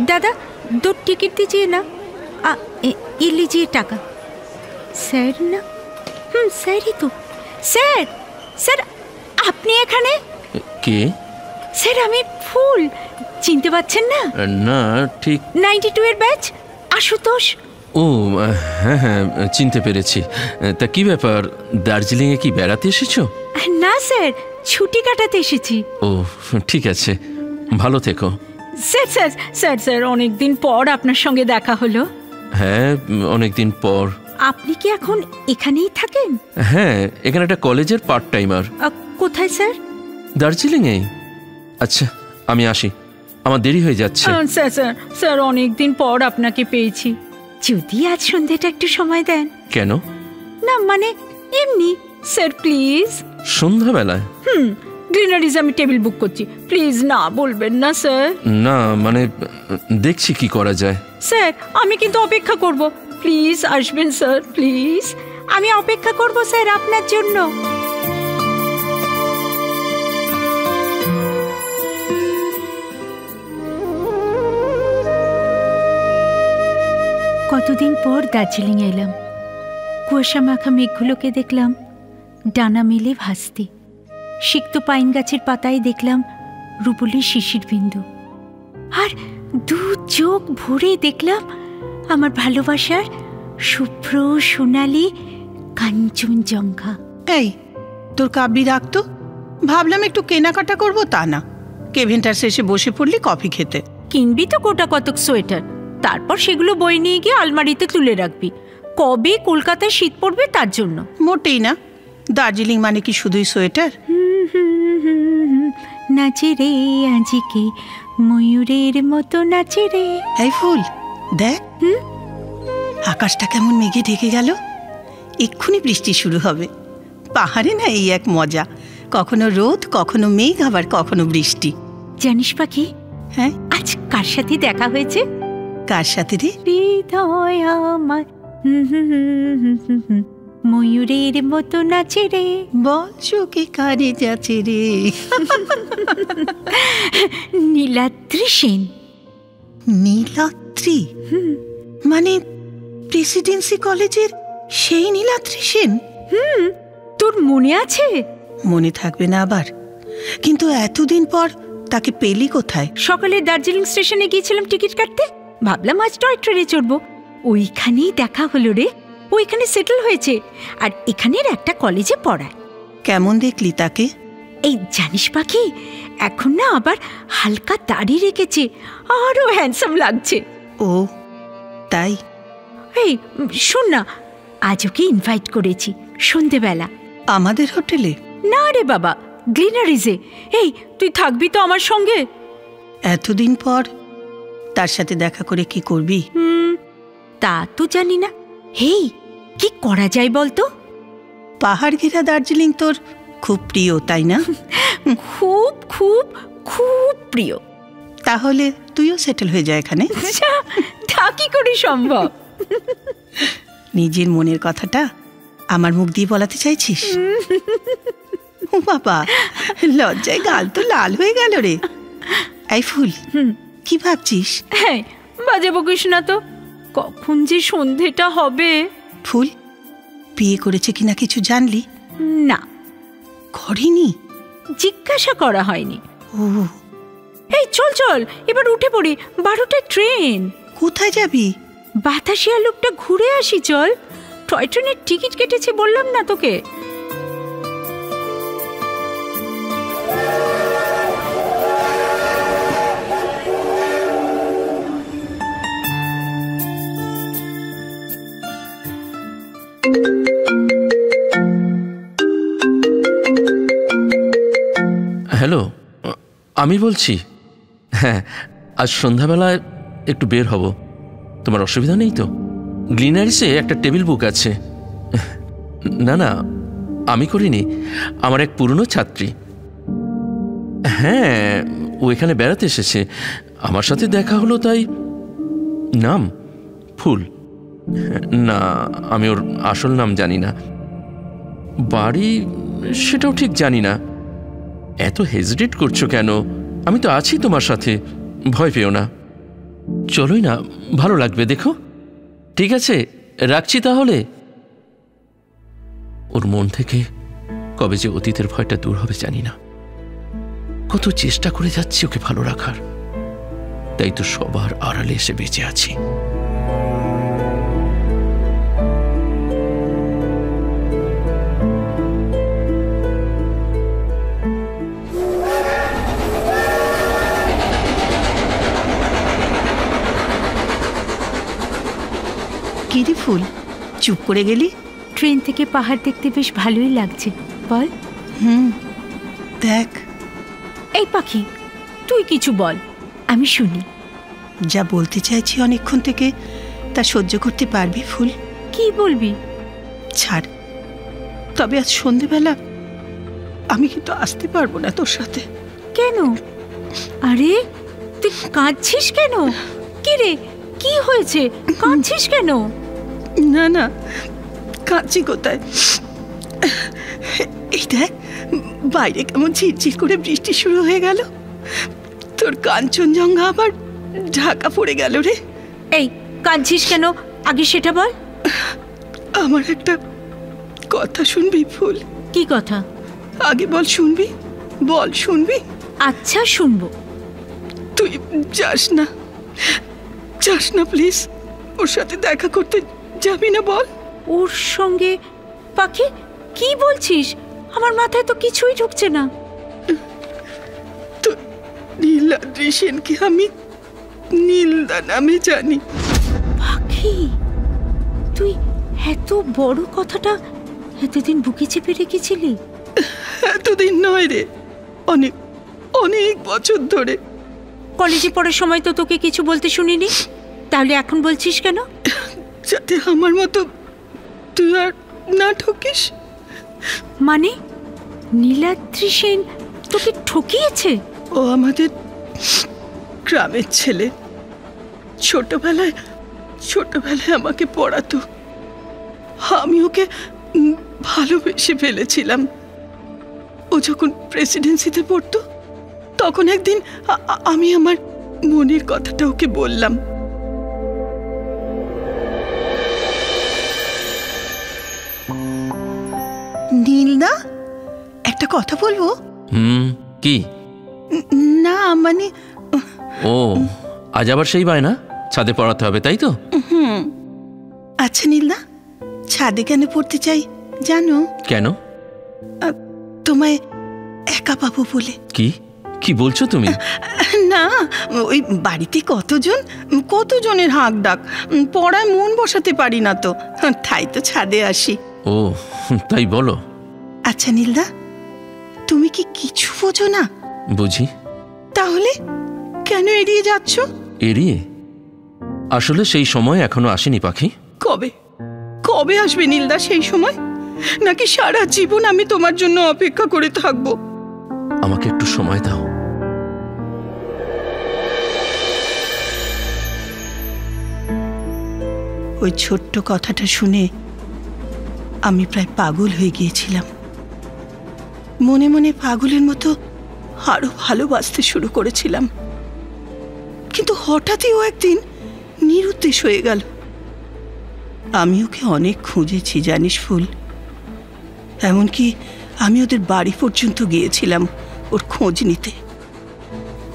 दादा 2 टिकट दीजिए ना। ये लीजिए टाका। सर ना? सर ही तो। सर सर আপনি এখানে? কে? স্যার আমি ফুল, চিনতে পারছেন না? না ঠিক। 92 এর ব্যাচ আশুতোষ। ও হ্যাঁ হ্যাঁ চিনতে পেরেছি। তা কি ব্যাপার, দার্জিলিং এ কি বেড়াতে এসেছো? না স্যার, ছুটি কাটাতে এসেছি। ও ঠিক আছে, ভালো থেকো। স্যার স্যার স্যার স্যার অনেকদিন পর আপনার সঙ্গে দেখা হলো। হ্যাঁ অনেকদিন পর। আপনি কি এখন এখানেই থাকেন? হ্যাঁ, এখানে একটা কলেজের পার্ট টাইমার। কোথায় স্যার? দার্জিলিং এ। আচ্ছা আমি আসি, আমার দেরি হয়ে যাচ্ছে। স্যার স্যার স্যার অনেকদিন পর আপনাকে পেয়েছি, যদি আজ সন্ধ্যাটা একটু সময় দেন। কেন? না মানে এমনি স্যার, প্লিজ। সন্ধ্যাবেলায়? গ্লিনারিজ আমি টেবিল বুক করছি, প্লিজ না বলবেন না স্যার। না মানে দেখছি কি করা যায়। স্যার আমি কিন্তু অপেক্ষা করব, প্লিজ আসবেন স্যার, প্লিজ। আমি অপেক্ষা করব স্যার আপনার জন্য। কতদিন পর দার্জিলিং এলাম। কুয়াশা মাখা মেঘগুলোকে দেখলাম ডানা মেলে ভাসতে। সিক্ত পাইন গাছের পাতায় দেখলাম রুপলি শিশির বিন্দু। আর 2 চোখ ভরে দেখলাম আমার ভালোবাসার শুভ্র সোনালি কাঞ্চনজঙ্ঘা। এই তোর কাব্যি রাখতো, ভাবলাম একটু কেনাকাটা করব, তা না, কেভেন্টার শেষে বসে পড়লি কফি খেতে। কিনবি তো গোটা কতক সোয়েটার, তারপর সেগুলো বই নিয়ে গিয়ে আলমারিতে তুলে রাখবি। কবে কলকাতায় শীত পড়বে তার জন্য। মোটেই না, দার্জিলিং মানে কি শুধুই সোয়েটার? নাচে রে আজিকে ময়ূরের মতো নাচে রে। এই ফুল দেখ, আকাশটা কেমন মেঘে ঢেকে গেল, এক্ষুনি বৃষ্টি শুরু হবে। পাহাড়ে না এই এক মজা, কখনো রোদ, কখনো মেঘ, আবার কখনো বৃষ্টি। জানিস পাখি, হ্যাঁ আজ কার সাথে দেখা হয়েছে? কার সাথে রে? হৃদয় আমার ময়ূরের মতো নাচে রে। বল চোখে কারে যাচ্ছে রে? নীলাদ্রি সেন। নীলাদ্রি? মানে প্রেসিডেন্সি কলেজের সেই নীলাদ্রি সেন? তোর মনে আছে? মনে থাকবে না আবার, কিন্তু এতদিন পর তাকে পেলি কোথায়? সকালে দার্জিলিং স্টেশনে গিয়েছিলাম টিকিট কাটতে, ভাবলাম আজ টয় ট্রেনে চড়বো। ওইখানেই দেখা হলো রে। ওইখানে সেটেল হয়েছে আর এখানের একটা কলেজে পড়ায়। কেমন দেখলি তাকে? এই জানিস পাখি, এখন না আবার হালকা দাড়ি রেখেছে, আরো হ্যান্ডসাম লাগছে। ও তাই? এই শোন না, আজ ওকে ইনভাইট করেছি সন্ধেবেলা। আমাদের হোটেলে? না রে বাবা, গ্লিনারিজে। এই তুই থাকবি তো আমার সঙ্গে? এতদিন পর তার সাথে দেখা করে কি করবি? তা তো জানি না। হেই, কি করা যায় বলতো? পাহাড় ঘেরা দার্জিলিং তোর খুব প্রিয়, তাই না? খুব খুব খুব প্রিয়। তাহলে তুইও সেটেল হয়ে যা এখানে। তা কি করে সম্ভব? নিজের মনের কথাটা আমার মুখ দিয়ে বলাতে চাইছিস? ও বাবা, লজ্জায় গাল তো লাল হয়ে গেল রে। এই ফুল, কি ভাবছিস? হ্যাঁ, বাজে বকিস না তো। কখন যে সন্ধেটা হবে। ফুল, বিয়ে করেছে কিনা কিছু জানলি? না, করিনি। জিজ্ঞাসা করা হয়নি। ও, এই চল চল এবার উঠে পড়ি, 12টায় ট্রেন। কোথায় যাবি? বাতাসিয়া লোকটা ঘুরে আসি চল। টয় ট্রেনের টিকিট কেটেছি বললাম না তোকে। হ্যালো, আমি বলছি। হ্যাঁ, আজ সন্ধ্যাবেলায় একটু বের হব। তোমার অসুবিধা নেই তো? গ্লিনারিসে একটা টেবিল বুক আছে। না না, আমি করিনি, আমার এক পুরনো ছাত্রী। হ্যাঁ, ও এখানে বেড়াতে এসেছে, আমার সাথে দেখা হলো তাই। নাম ফুল। না, আমি ওর আসল নাম জানি না। বাড়ি সেটাও ঠিক জানি না। এত হেজিটেট করছো কেন? আমি তো আছি তোমার সাথে, ভয় পেও না। চলোই না, ভালো লাগবে, দেখো। ঠিক আছে, রাখছি তাহলে। ওর মন থেকে কবে যে অতীতের ভয়টা দূর হবে জানি না। কত চেষ্টা করে যাচ্ছি ওকে ভালো রাখার, তাই তো সবার আড়ালে এসে বেঁচে আছি। কি রে ফুল, চুপ করে গেলি? ট্রেন থেকে পাহাড় দেখতে বেশ ভালোই লাগছে, বল। দেখ। এই পাখি, তুই কিছু বল, আমি শুনি। যা বলতে চাইছি অনেকক্ষণ থেকে, তা সহ্য করতে পারবি ফুল? কি বলবি? ছাড়। তবে আজ সন্ধেবেলা আমি কিন্তু আসতে পারবো না তোর সাথে। কেন? আরে তুই কাঁদছিস কেন? কি রে, কি হয়েছে? কাঁদছিস কেন? না না, কাঁদছি কোথায়? এই দেখ, বাইরে কেমন ঝিরঝির করে বৃষ্টি শুরু হয়ে গেল। তোর কাঞ্চনজঙ্ঘা আবার ঢাকা পড়ে গেল রে। এই কাঁদছিস কেন, আগে সেটা বল। আমার একটা কথা শুনবি ফুল? কি কথা? আগে বল, শুনবি? বল, শুনবি? আচ্ছা, শুনবো। তুই যাস না, যাস না প্লিজ। ওর সাথে দেখা করতে যাবি না? বল। ওর সঙ্গে? পাখি, কি বলছিস? আমার মাথায় তো কিছুই ঢুকছে না। তো নীলাদ্রি সেনকে আমি নীলদা নামে জানি। পাখি, তুই এত বড় কথাটা এতদিন বুকে চেপে রেখেছিলি? এতদিন নয় রে, অনেক অনেক বছর ধরে। কলেজে পড়ার সময় তো তোকে কিছু বলতে শুনিনি, তাহলে এখন বলছিস কেন? যাতে আমার মতো তুই আর না ঠকিস। মানে নীলাদ্রি সেন তোকে ঠকিয়েছে? ও আমাদের গ্রামের ছেলে। ছোটবেলায় আমাকে পড়াতো। আমি ওকে ভালোবেসে ফেলেছিলাম। ও যখন প্রেসিডেন্সিতে পড়তো, তখন একদিন আমি আমার মনের কথাটা ওকে বললাম। নীলদা, একটা কথা বলবো? কি? না মানে, ও, আজ আবার সেই বায়না, ছাদে পড়াতে হবে, তাই তো? আচ্ছা নীলদা, ছাদে কেন পড়তে চাই জানো? কেন? তোমায় একা পাবো বলে। কি কি বলছো তুমি? না, ওই বাড়িতে কতজনের হাঁক ডাক, পড়ায় মন বসাতে পারি না তো, তাই তো ছাদে আসি। ও, তাই বলো। আচ্ছা নীলদা, তুমি কি কিছু বোঝো না? বুঝি। তাহলে কেন এড়িয়ে যাচ্ছ? এড়িয়ে? আসলে সেই সময় এখনো আসেনি পাখি। কবে কবে আসবে নীলদা সেই সময়? নাকি সারা জীবন আমি তোমার জন্য অপেক্ষা করে থাকবো? আমাকে একটু সময় দাও। ওই ছোট্ট কথাটা শুনে আমি প্রায় পাগল হয়ে গিয়েছিলাম। মনে মনে পাগলের মতো আরো ভালোবাসতে শুরু করেছিলাম। কিন্তু হঠাৎই ও একদিন নিরুদ্দেশ হয়ে গেল। আমি ওকে অনেক খুঁজেছি জানিস ফুল। এমনকি আমি ওদের বাড়ি পর্যন্ত গিয়েছিলাম ওর খোঁজ নিতে।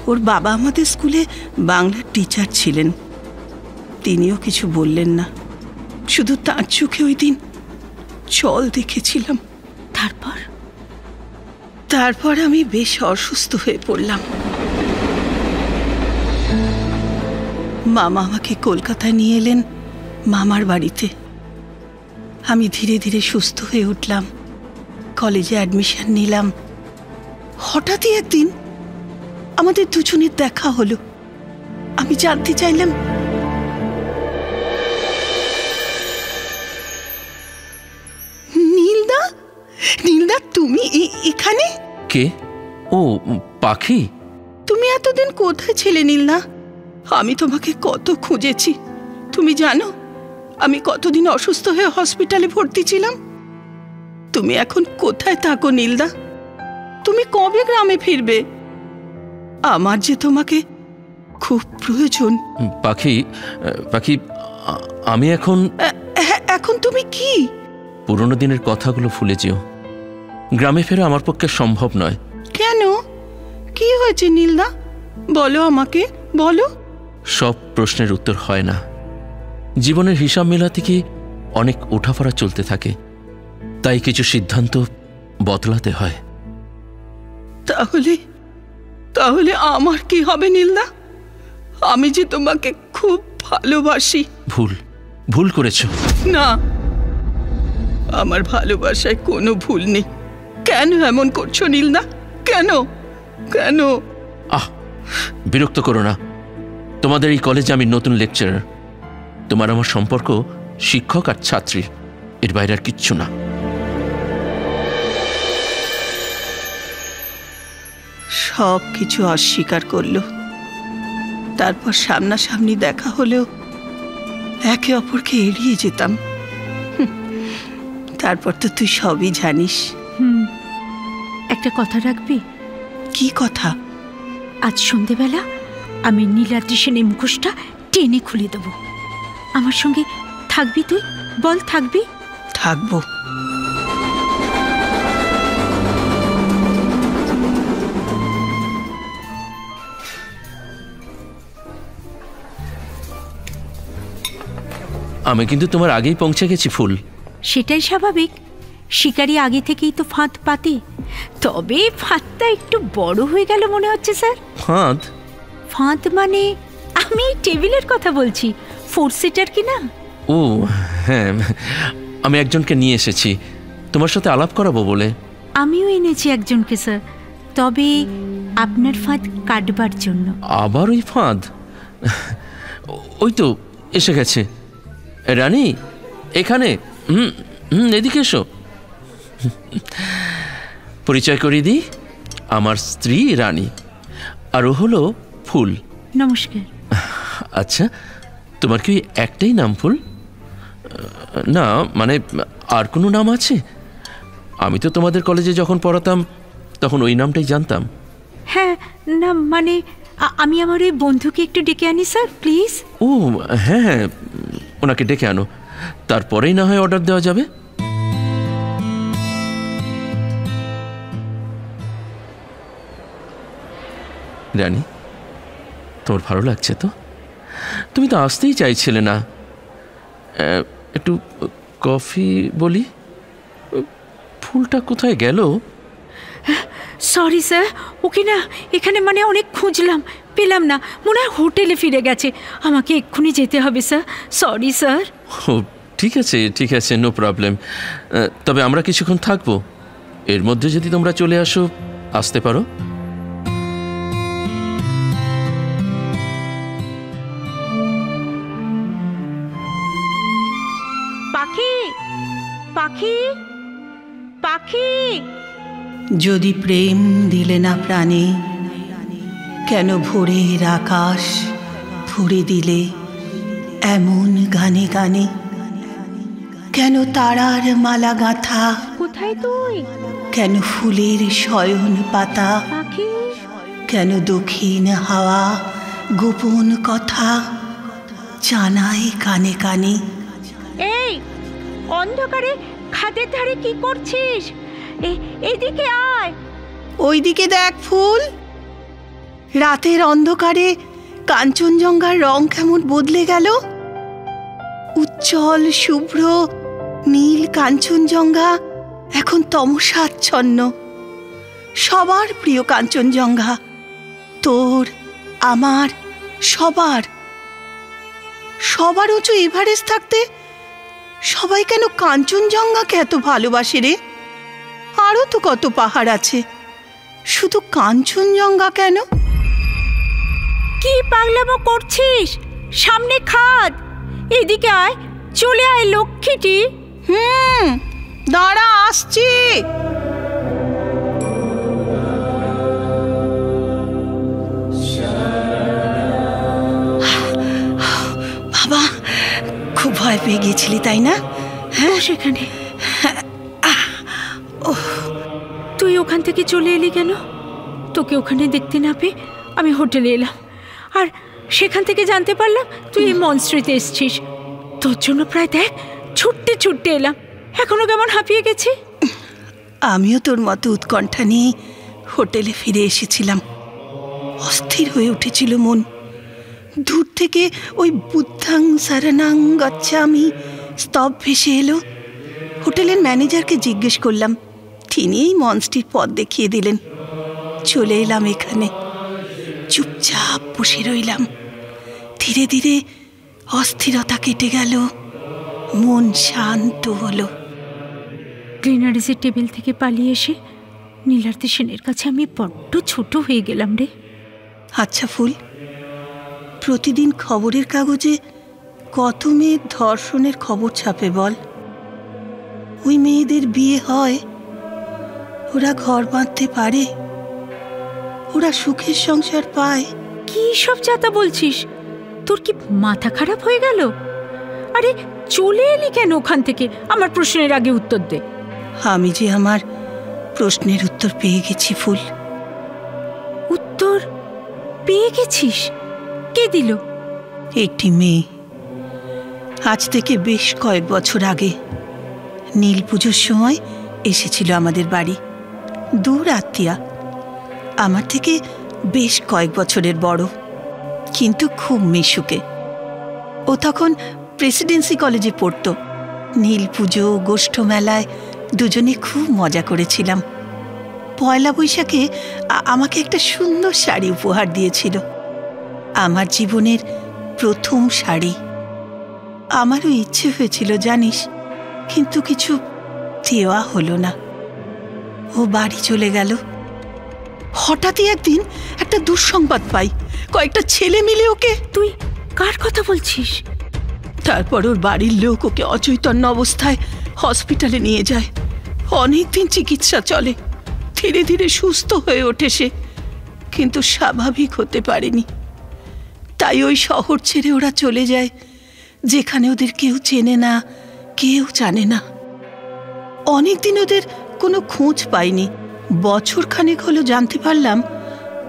ওর বাবা আমাদের স্কুলে বাংলার টিচার ছিলেন। তিনিও কিছু বললেন না, শুধু তার চোখে ওই দিন জল দেখেছিলাম। তারপর আমি বেশ অসুস্থ হয়ে পড়লাম। মামা আমাকে কলকাতায় নিয়ে এলেন মামার বাড়িতে। আমি ধীরে ধীরে সুস্থ হয়ে উঠলাম, কলেজে অ্যাডমিশন নিলাম। হঠাৎই একদিন আমাদের দুজনের দেখা হলো। আমি জানতে চাইলাম কে? ও, পাখি। তুমি এতদিন কোথায় ছিলে নীলদা? আমি তোমাকে কত খুঁজেছি। তুমি জানো আমি কতদিন অসুস্থ হয়ে হসপিটালে ভর্তি ছিলাম? তুমি এখন কোথায় থাকো নীলদা? তুমি কবে গ্রামে ফিরবে? আমার যে তোমাকে খুব প্রয়োজন। পাখি, পাখি, আমি এখন এখন তুমি কি? পুরনো দিনের কথাগুলো ভুলে যেও। গ্রামে ফেরা আমার পক্ষে সম্ভব নয়। কেন? কি হয়েছে নীলদা? বলো আমাকে, বলো। সব প্রশ্নের উত্তর হয় না। জীবনের হিসাব মেলাতে গিয়ে অনেক ওঠাফড়া চলতে থাকে, তাই কিছু সিদ্ধান্ত বদলাতে হয়। তাহলে তাহলে আমার কি হবে নীলদা? আমি যে তোমাকে খুব ভালোবাসি। ভুল করেছ। না, আমার ভালোবাসায় কোনো ভুল নেই। কেন এমন করছো নীলদা? কেন কেন? বিরক্ত করো না। তোমাদের এই কলেজে আমি নতুন লেকচারার। তোমার আমার সম্পর্ক শিক্ষক আর ছাত্রী, এর বাইরে আর কিচ্ছু না। সব কিছু অস্বীকার করলো, তারপর সামনাসামনি দেখা হলেও একে অপরকে এড়িয়ে যেতাম। তারপর তো তুই সবই জানিস। একটা কথা রাখবি? কি কথা? আজ সন্ধেবেলা আমি নীলাদ্রিসের এই মুখোশটা টেনে খুলে দেব। আমার সঙ্গে থাকবি তুই? বল, থাকবি? থাকবো। আমি কিন্তু তোমার আগেই পৌঁছে গেছি ফুল। সেটাই স্বাভাবিক, শিকারি আগে থেকেই তো ফাঁদ পাতে। তবে ফাঁদটা একটু বড় হয়ে গেল মনে হচ্ছে স্যার। ফাঁদ? ফাঁদ মানে আমি টেবিলের কথা বলছি, 4 সিটার কি না? ও হ্যাঁ, আমি একজনকে নিয়ে এসেছি তোমার সাথে আলাপ করাবো বলে। আমিও এনেছি একজনকে স্যার, তবে আপনার ফাঁদ কাটবার জন্য। আবার ওই ফাঁদ? ওই তো এসে গেছে। রানী এখানে, এদিকে এসো। পরিচয় করিয়ে দিই, আমার স্ত্রী রানী, আর ও হলো ফুল। নমস্কার। আচ্ছা, তোমার কি একটাই নাম ফুল? না মানে আর কোনো নাম আছে? আমি তো তোমাদের কলেজে যখন পড়াতাম তখন ওই নামটাই জানতাম। হ্যাঁ, না মানে আমি আমার ওই বন্ধুকে একটু ডেকে আনি স্যার, প্লিজ। ও হ্যাঁ হ্যাঁ, ওনাকে ডেকে আনো, তারপরেই না হয় অর্ডার দেওয়া যাবে। রানী, তোমার ভালো লাগছে তো? তুমি তো আসতেই চাইছিলে না। একটু কফি বলি? ফুলটা কোথায় গেল? সরি স্যার, ওকে না এখানে মানে অনেক খুঁজলাম, পেলাম না। মনে হয় হোটেলে ফিরে গেছে। আমাকে এক্ষুনি যেতে হবে স্যার। Sorry sir. ও ঠিক আছে ঠিক আছে, নো প্রবলেম। তবে আমরা কিছুক্ষণ থাকবো, এর মধ্যে যদি তোমরা চলে আসো আসতে পারো। পাখি, পাখি, পাখি। যদি প্রেম দিলে না প্রাণে, কেন ভোরের আকাশ ভরে দিলে এমন গানে গানে? কেন তারার মালা গাঁথা? কোথায় তুই? কেন ফুলের শয়ন পাতা? পাখি। কেন দক্ষিণ হাওয়া গোপন কথা জানায় কানে কানে? এই অন্ধকারে খাদের ধারে কি করছিস? এদিকে আয়। ওইদিকে দেখ ফুল, রাতের অন্ধকারে কাঞ্চনজঙ্ঘার রং কেমন বদলে গেল। উজ্জ্বল শুভ্র নীল কাঞ্চনজঙ্ঘা এখন তমসাচ্ছন্ন। সবার প্রিয় কাঞ্চনজঙ্ঘা, তোর আমার সবার। সবার উঁচু এভারেস্ট থাকতে সবাই কেন কাঞ্চনজঙ্ঘাকে এত ভালোবাসে রে? আরও তো কত পাহাড় আছে, শুধু কাঞ্চনজঙ্ঘা কেন? কি পাগলামো করছিস? সামনে খাদ, এদিকে আয়, চলে আয় লক্ষ্মীটি। দাঁড়া, আসছি। বাবা, খুব ভয় পেয়ে গিয়েছিলি তাই না? হ্যাঁ, সেখানে তুই ওখান থেকে চলে এলি কেন? তোকে ওখানে দেখতে না পেয়ে আমি হোটেলে এলাম, আর সেখান থেকে জানতে পারলাম তুই এই মনস্ট্রিতে এসছিস। তোর জন্য প্রায় দেখ ছুটতে ছুটতে এলাম, এখনো কেমন হাঁপিয়ে গেছি। আমিও তোর মতো উৎকণ্ঠা নিয়ে হোটেলে ফিরে এসেছিলাম। অস্থির হয়ে উঠেছিল মন। দূর থেকে ওই বুদ্ধাং সারানাং গচ্ছামি স্তব ভেসে এলো। হোটেলের ম্যানেজারকে জিজ্ঞেস করলাম, তিনি এই মঞ্চটির পথ দেখিয়ে দিলেন। চলে এলাম এখানে, চুপচাপ বসে রইলাম। ধীরে ধীরে অস্থিরতা কেটে গেল, মন শান্ত হলো। গ্লিনারিসের টেবিল থেকে পালিয়ে এসে নীলার্তি সেনের কাছে আমি বড্ড ছোট হয়ে গেলাম রে। আচ্ছা ফুল, প্রতিদিন খবরের কাগজে কত মেয়ের ধর্ষণের খবর ছাপে বল? ওই মেয়েদের বিয়ে হয়, ওরা ঘর বাঁধতে পারে, ওরা সুখের সংসার পায়। কি সব যাতা বলছিস? তোর কি মাথা খারাপ হয়ে গেল? আরে চলে এলি কেন ওখান থেকে? আমার প্রশ্নের আগে উত্তর দে। আমি যে আমার প্রশ্নের উত্তর পেয়ে গেছি ফুল। উত্তর পেয়ে গেছিস? কে দিল? একটি মেয়ে। আজ থেকে বেশ কয়েক বছর আগে নীল পুজোর সময় এসেছিল আমাদের বাড়ি। দূর আত্মীয়া, আমার থেকে বেশ কয়েক বছরের বড়, কিন্তু খুব মিশুকে। ও তখন প্রেসিডেন্সি কলেজে পড়তো। নীল পুজো, গোষ্ঠ মেলায় দুজনে খুব মজা করেছিলাম। পয়লা বৈশাখে আমাকে একটা সুন্দর শাড়ি উপহার দিয়েছিল, আমার জীবনের প্রথম শাড়ি। আমারও ইচ্ছে হয়েছিল জানিস, কিন্তু কিছু দেওয়া হলো না। ও বাড়ি চলে গেল। হঠাৎই একদিন একটা দুঃসংবাদ পাই, কয়েকটা ছেলে মিলে ওকে। তুই কার কথা বলছিস? তারপর ওর বাড়ির লোক ওকে অচৈতন্য অবস্থায় হসপিটালে নিয়ে যায়। অনেকদিন চিকিৎসা চলে, ধীরে ধীরে সুস্থ হয়ে ওঠে সে, কিন্তু স্বাভাবিক হতে পারেনি। তাই ওই শহর ছেড়ে ওরা চলে যায়, যেখানে ওদের কেউ চেনে না, কেউ জানে না। অনেকদিন ওদের কোনো খোঁজ পাইনি। বছর খানেক হলো জানতে পারলাম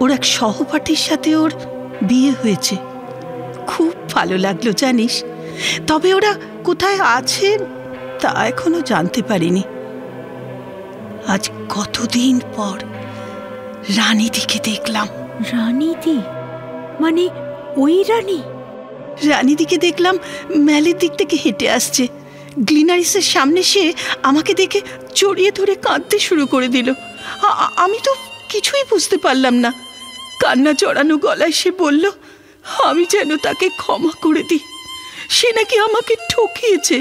ওর এক সহপাঠীর সাথে ওর বিয়ে হয়েছে। খুব ভালো লাগলো জানিস, তবে ওরা কোথায় আছে তা এখনো জানতে পারিনি। আজ কতদিন পর রানীদিকে দেখলাম। রানীদি মানে ওই রানী? রানীদিকে দেখলাম ম্যালের দিক থেকে হেঁটে আসছে। গ্লিনারিসের সামনে সে আমাকে দেখে জড়িয়ে ধরে কাঁদতে শুরু করে দিল। আমি তো কিছুই বুঝতে পারলাম না। কান্না জড়ানো গলায় সে বলল আমি যেন তাকে ক্ষমা করে দিই, সে নাকি আমাকে ঠকিয়েছে।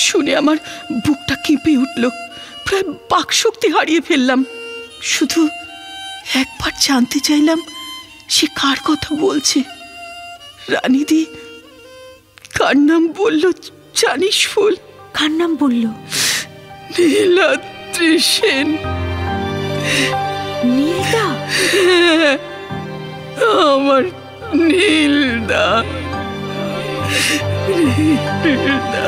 শুনে আমার বুকটা কেঁপে উঠল, প্রায় বাকশক্তি হারিয়ে ফেললাম। শুধু একবার জানতে চাইলাম সে কার কথা বলছে। রানীদি কার নাম বলল জানিস ফুল? কার নাম বলল? নীলাদ্রি সেন। নীলদা? আমার নীলদা, নীলদা।